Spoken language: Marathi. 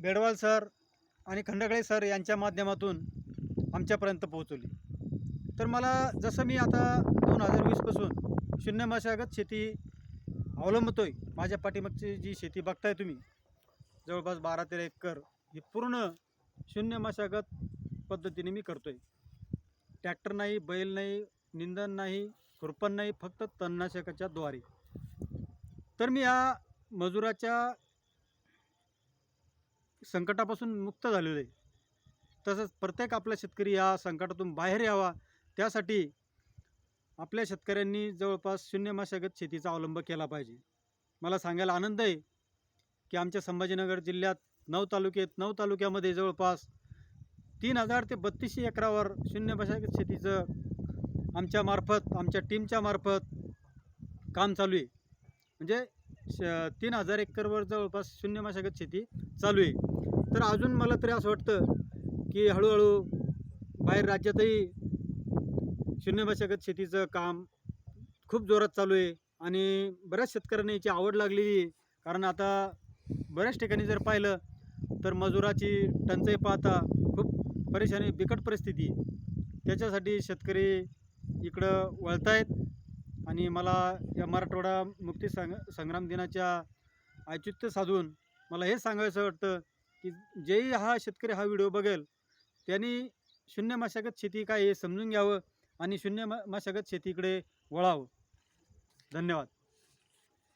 बेडवाल सर आणि खंडगळे सर यांच्या माध्यमातून आमच्यापर्यंत पोहोचवली। तर मला जसं मी आता 2020पासून शून्य मशागत शेती अवलंबतोय, माझ्या पाठीमागची जी शेती बघताय तुम्ही जवळपास 12-13 एकर ही पूर्ण शून्य मशागत पद्धतीने मी करतोय। ट्रॅक्टर नाही, बैल नाही, निंदन नाही, खुरपण नाही, फक्त तणनाशकाच्या द्वारे। तर मी या मजुराच्या संकटापासून मुक्त झालेलो आहे। तसंच प्रत्येक आपला शेतकरी या संकटातून बाहेर यावा, त्यासाठी आपल्या शेतकऱ्यांनी जवळपास शून्य मशागत शेतीचा अवलंब केला पाहिजे। मला सांगायला आनंद आहे की आमच्या संभाजीनगर जिल्ह्यात 9 तालुक्यामध्ये जवळपास 3000 ते 3200 एकरावर शून्य मशागत शेतीचं आमच्या मार्फत, आमच्या टीमच्या मार्फत काम चालू आहे। म्हणजे 3000 एकरवर जवळपास शून्य मशागत शेती चालू आहे। तर अजून मला तरी असं वाटतं की हळूहळू बाहेर राज्यातही शून्य मशागत शेतीचं काम खूप जोरात चालू आहे आणि बऱ्याच शेतकऱ्यांना याची आवड लागलेली आहे। कारण आता बऱ्याच ठिकाणी जर पाहिलं तर मजुराची टंचाई पाहता खूप परेशानी, बिकट परिस्थिती आहे। त्याच्यासाठी शेतकरी इकडं वळत आहेत आणि मला या मराठवाडा मुक्ती संग्राम दिनाच्या औचित्य साधून मला हे सांगायचं वाटतं की जेही हा शेतकरी हा व्हिडिओ बघेल त्यांनी शून्य मशागत शेती काय हे समजून घ्यावं आणि शून्य मशागत शेतीकडे वळावं। धन्यवाद।